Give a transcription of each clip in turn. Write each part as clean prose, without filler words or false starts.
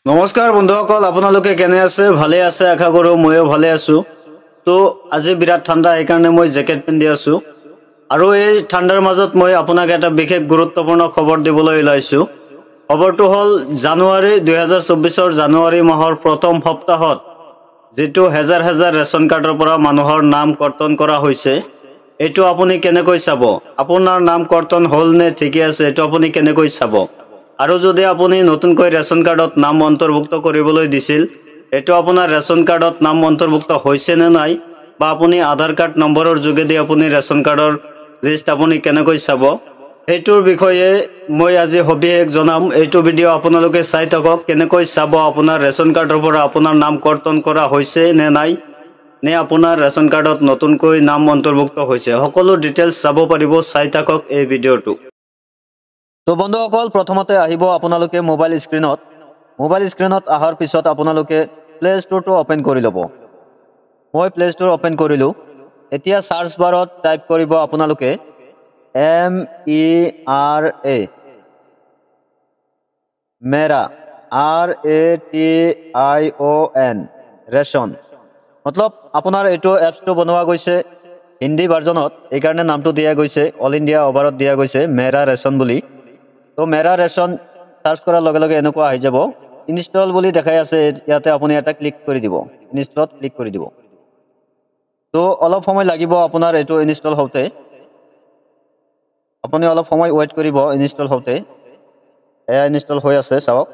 নমস্কাৰ বন্ধুসকল, আপোনালোকে কেনে আছে? ভালে আছে আশা কৰোঁ। ময়ো ভালে আছোঁ। তো আজি বিৰাট ঠাণ্ডা, সেইকাৰণে মই জেকেট পিন্ধি আছোঁ। আৰু এই ঠাণ্ডাৰ মাজত মই আপোনাক এটা বিশেষ গুৰুত্বপূৰ্ণ খবৰ দিবলৈ ওলাইছোঁ। খবৰটো হ'ল জানুৱাৰী 2024 জানুৱাৰী মাহৰ প্ৰথম সপ্তাহত যিটো হেজাৰ হেজাৰ ৰেচন কাৰ্ডৰ পৰা মানুহৰ নাম কৰ্তন কৰা হৈছে, এইটো আপুনি কেনেকৈ চাব? আপোনাৰ নাম কৰ্তন হ'ল নে ঠিকে আছে, এইটো আপুনি কেনেকৈ চাব? আৰু যদি আপুনি নতুনকৈ ৰেচন কাৰ্ডত নাম অন্তৰ্ভুক্ত কৰিবলৈ দিছিল, এইটো আপোনাৰ ৰেচন কাৰ্ডত নাম অন্তৰ্ভুক্ত হৈছে নে নাই, বা আপুনি আধাৰ কাৰ্ড নম্বৰৰ যোগেদি আপুনি ৰেচন কাৰ্ডৰ লিষ্ট আপুনি কেনেকৈ চাব, সেইটোৰ বিষয়ে মই আজি সবিশেষ জনাম। এইটো ভিডিঅ' আপোনালোকে চাই থাকক। কেনেকৈ চাব আপোনাৰ ৰেচন কাৰ্ডৰ পৰা আপোনাৰ নাম কৰ্তন কৰা হৈছে নে নাই, নে আপোনাৰ ৰেচন কাৰ্ডত নতুনকৈ নাম অন্তৰ্ভুক্ত হৈছে, সকলো ডিটেইলছ চাব পাৰিব। চাই থাকক এই ভিডিঅ'টো। তো বন্ধুসকল, প্ৰথমতে আহিব আপোনালোকে মোবাইল স্ক্ৰীনত অহাৰ পিছত আপোনালোকে প্লে ষ্ট'ৰটো অপেন কৰি ল'ব। মই প্লে ষ্ট'ৰ অপেন কৰিলোঁ। এতিয়া চাৰ্চ বাৰত টাইপ কৰিব আপোনালোকে MERA মেৰা RATION ৰেচন। মতলব আপোনাৰ এইটো এপছটো বনোৱা গৈছে হিন্দী ভাৰ্জনত, এইকাৰণে নামটো দিয়া গৈছে, অল ইণ্ডিয়া অভাৰত দিয়া গৈছে মেৰা ৰেচন বুলি। তো মেৰা ৰেচন চাৰ্চ কৰাৰ লগে লগে এনেকুৱা আহি যাব। ইনষ্টল বুলি দেখাই আছে, ইয়াতে আপুনি এটা ক্লিক কৰি দিব, ইনষ্টলত ক্লিক কৰি দিব। তো অলপ সময় লাগিব আপোনাৰ এইটো ইনষ্টল হওঁতে, আপুনি অলপ সময় ৱেইট কৰিব ইনষ্টল হওঁতে। এয়া ইনষ্টল হৈ আছে, চাওক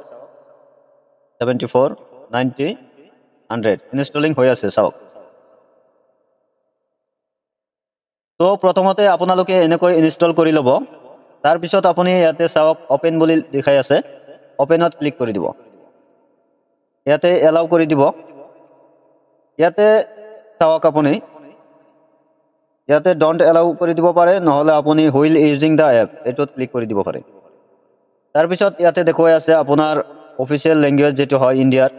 74 90 100 ইনষ্টলিং হৈ আছে, চাওক। তো প্ৰথমতে আপোনালোকে এনেকৈ ইনষ্টল কৰি ল'ব। তাৰপিছত আপুনি ইয়াতে চাওক অপেন বুলি দেখাই আছে, অপেনত ক্লিক কৰি দিব। ইয়াতে এলাউ কৰি দিব। ইয়াতে চাওক আপুনি ইয়াতে ডণ্ট এলাউ কৰি দিব পাৰে, নহ'লে আপুনি হুইল ইউজিং দ্য এপ এইটোত ক্লিক কৰি দিব পাৰে। তাৰপিছত ইয়াতে দেখুৱাই আছে আপোনাৰ অফিচিয়েল লেংগুৱেজ যিটো হয় ইণ্ডিয়াৰ,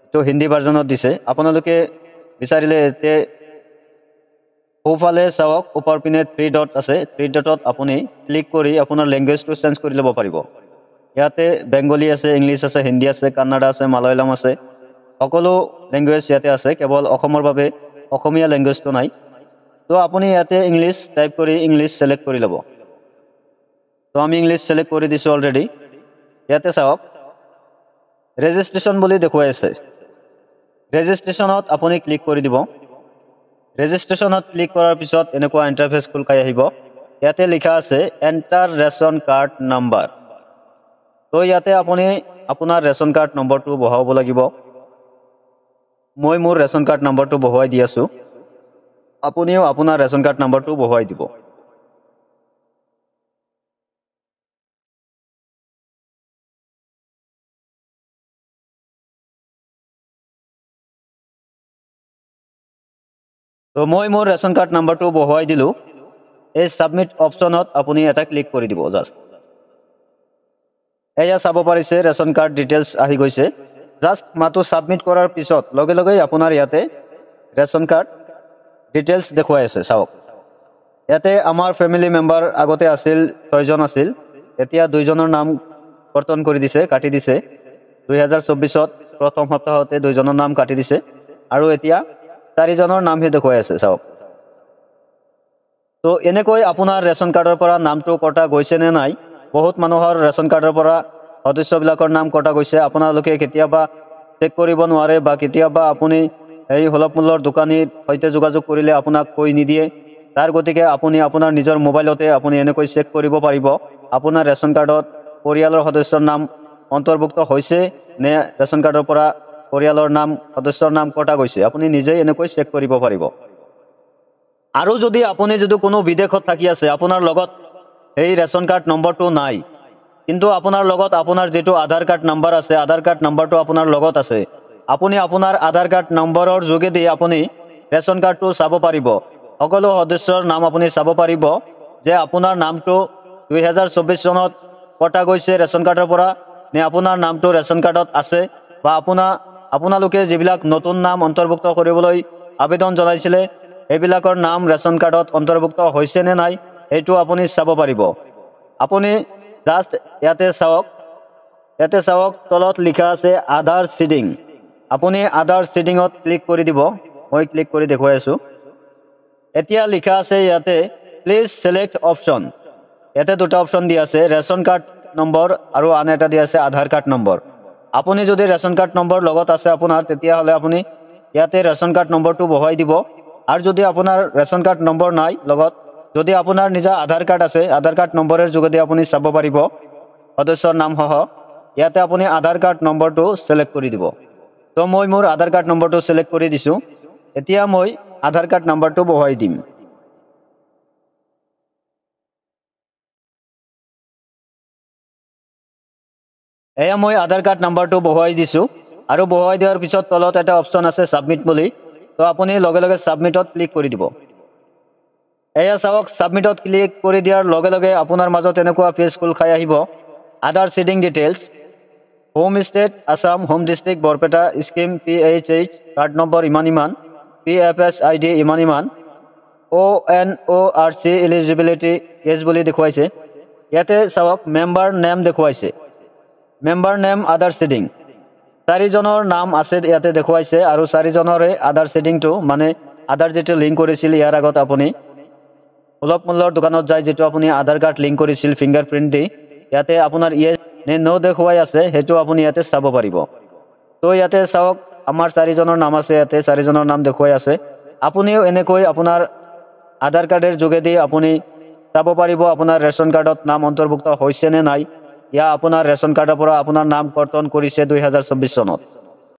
এইটো হিন্দী ভাৰ্জনত দিছে। আপোনালোকে বিচাৰিলে ইয়াতে সোঁফালে চাওক ওপৰ পিনে 3 ডট আছে, 3 ডটত আপুনি ক্লিক কৰি আপোনাৰ লেংগুৱেজটো চেঞ্জ কৰি ল'ব পাৰিব। ইয়াতে বেংগলী আছে, ইংলিছ আছে, হিন্দী আছে, কান্নাডা আছে, মালায়ালাম আছে, সকলো লেংগুৱেজ ইয়াতে আছে। কেৱল অসমৰ বাবে অসমীয়া লেংগুৱেজটো নাই। তো আপুনি ইয়াতে ইংলিছ টাইপ কৰি ইংলিছ ছিলেক্ট কৰি ল'ব। তো আমি ইংলিছ ছিলেক্ট কৰি দিছোঁ অলৰেডি। ইয়াতে চাওক ৰেজিষ্ট্ৰেশ্যন বুলি দেখুৱাই আছে, ৰেজিষ্ট্ৰেশ্যনত আপুনি ক্লিক কৰি দিব। ৰেজিষ্ট্ৰেশ্যনত ক্লিক কৰাৰ পিছত এনেকুৱা ইণ্টাৰফেচ খোল খাই আহিব। ইয়াতে লিখা আছে এণ্টাৰ ৰেচন কাৰ্ড নাম্বাৰ। তো ইয়াতে আপুনি আপোনাৰ ৰেচন কাৰ্ড নম্বৰটো বহাব লাগিব। মই মোৰ ৰেচন কাৰ্ড নম্বৰটো বহুৱাই দি আছোঁ, আপুনিও আপোনাৰ ৰেচন কাৰ্ড নম্বৰটো বহুৱাই দিব। তো মই মোৰ ৰেচন কাৰ্ড নম্বৰটো বহুৱাই দিলোঁ। এই ছাবমিট অপশ্যনত আপুনি এটা ক্লিক কৰি দিব জাষ্ট। এয়া চাব পাৰিছে ৰেচন কাৰ্ড ডিটেইলছ আহি গৈছে। জাষ্ট মাত্ৰ ছাবমিট কৰাৰ পিছত লগে লগেই আপোনাৰ ইয়াতে ৰেচন কাৰ্ড ডিটেইলছ দেখুৱাই আছে, চাওক। ইয়াতে আমাৰ ফেমিলি মেম্বাৰ আগতে আছিল 6জন আছিল, এতিয়া 2জনৰ নাম কৰ্তন কৰি দিছে, কাটি দিছে। 2024ত প্ৰথম সপ্তাহতে 2জনৰ নাম কাটি দিছে, আৰু এতিয়া 4জনৰ নামহে দেখুৱাই আছে, চাওক। তো এনেকৈ আপোনাৰ ৰেচন কাৰ্ডৰ পৰা নামটো কটা গৈছে নে নাই, বহুত মানুহৰ ৰেচন কাৰ্ডৰ পৰা সদস্যবিলাকৰ নাম কটা গৈছে। আপোনালোকে কেতিয়াবা চেক কৰিব নোৱাৰে, বা কেতিয়াবা আপুনি এই সুলভ মূল্যৰ দোকানীৰ সৈতে যোগাযোগ কৰিলে আপোনাক কৈ নিদিয়ে। তাৰ গতিকে আপুনি আপোনাৰ নিজৰ মোবাইলতে আপুনি এনেকৈ চেক কৰিব পাৰিব আপোনাৰ ৰেচন কাৰ্ডত পৰিয়ালৰ সদস্যৰ নাম অন্তৰ্ভুক্ত হৈছে নে ৰেচন কাৰ্ডৰ পৰা পৰিয়ালৰ নাম সদস্যৰ নাম কটা গৈছে। আপুনি নিজেই এনেকৈ চেক কৰিব পাৰিব। আৰু যদি আপুনি কোনো বিদেশত থাকি আছে, আপোনাৰ লগত এই ৰেচন কাৰ্ড নম্বৰটো নাই, কিন্তু আপোনাৰ লগত আপোনাৰ যিটো আধাৰ কাৰ্ড নম্বৰ আছে, আধাৰ কাৰ্ড নম্বৰটো আপোনাৰ লগত আছে, আপুনি আপোনাৰ আধাৰ কাৰ্ড নম্বৰৰ যোগেদি আপুনি ৰেচন কাৰ্ডটো চাব পাৰিব। সকলো সদস্যৰ নাম আপুনি চাব পাৰিব যে আপোনাৰ নামটো 2024 চনত কটা গৈছে ৰেচন কাৰ্ডৰ পৰা, নে আপোনাৰ নামটো ৰেচন কাৰ্ডত আছে, বা আপোনালোকে যিবিলাক নতুন নাম অন্তৰ্ভুক্ত কৰিবলৈ আবেদন জনাইছিলে সেইবিলাকৰ নাম ৰেচন কাৰ্ডত অন্তৰ্ভুক্ত হৈছে নে নাই, এইটো আপুনি চাব পাৰিব। আপুনি জাষ্ট ইয়াতে চাওক, ইয়াতে চাওক তলত লিখা আছে আধাৰ সিডিং আপুনি আধাৰ সিডিঙত ক্লিক কৰি দিব মই ক্লিক কৰি দেখুৱাই আছো এতিয়া লিখা আছে ইয়াতে প্লিজ সিলেক্ট অপশন ইয়াতে দুটা অপশন দিয়া আছে ৰেশন কাৰ্ড নম্বৰ আৰু আন এটা দিয়া আছে আধাৰ কাৰ্ড নম্বৰ আপুনি যদি ৰেশন কাৰ্ড নম্বৰ লগত আছে আপোনাৰ তেতিয়া হলে আপুনি ইয়াতে ৰেশন কাৰ্ড নম্বৰটো বহাই দিব আৰু যদি আপোনাৰ ৰেশন কাৰ্ড নম্বৰ নাই লগত যদি আপোনাৰ নিজা আধাৰ কাৰ্ড আছে আধাৰ কাৰ্ড নম্বৰৰ যোগেদি আপুনি চাব পাৰিব সদস্যৰ নাম সহ ইয়াতে আপুনি আধাৰ কাৰ্ড নম্বৰটো সিলেক্ট কৰি দিব তো মই মোৰ আধাৰ কাৰ্ড নম্বৰটো সিলেক্ট কৰি দিছো এতিয়া মই আধাৰ কাৰ্ড নম্বৰটো বহাই দিম এয়া মই আধাৰ কাৰ্ড নম্বৰটো বহাই দিছো আৰু বহাই দিয়াৰ পিছত তলত এটা অপশন আছে সাবমিট বুলি তো আপুনি লগে লগে সাবমিটত ক্লিক কৰি দিব এয়া চাওক সাবমিটত ক্লিক কৰি দিয়াৰ লগে লগে আপোনাৰ মাজত এনেকুৱা পেজ খোল খাই আহিব Aadhaar seeding details home state Assam home district Barpeta scheme PHH card number ইমান PFS ID ইমান ONORC এলিজিবিলিটি কেছ বুলি দেখুৱাইছে ইয়াতে চাওক মেম্বাৰ নেম দেখুৱাইছে মেম্বাৰ নেম আধাৰ সিডিং চাৰিজনৰ নাম আছে ইয়াতে দেখুৱাইছে আৰু চাৰিজনৰে আধাৰ সিডিংটো মানে আধাৰ যেটো লিংক কৰিছিল ইয়াৰ আগত আপুনি সুলভ মূল্যৰ দোকানত যায় যেটো আপুনি আধাৰ কাৰ্ড লিংক কৰিছিল ফিংগাৰপ্ৰিন্ট দি ইয়াতে আপোনাৰ ইয়েস নে নো দেখুৱাই আছে হেতু আপুনি ইয়াতে চাব পাৰিব তো ইয়াতে চাওক আমাৰ চাৰিজনৰ নাম আছে ইয়াতে চাৰিজনৰ নাম দেখুৱাই আছে আপুনিও এনেকৈ আপোনাৰ আধাৰ কাৰ্ডৰ যোগেদি আপুনি চাব পাৰিব আপোনাৰ ৰেশন কাৰ্ডত নাম অন্তৰ্ভুক্ত হৈছে নে নাই ইয়া আপোনাৰ ৰেশন কাৰ্ডৰ পৰা আপোনাৰ নাম কৰ্তন কৰিছে 2024 চনত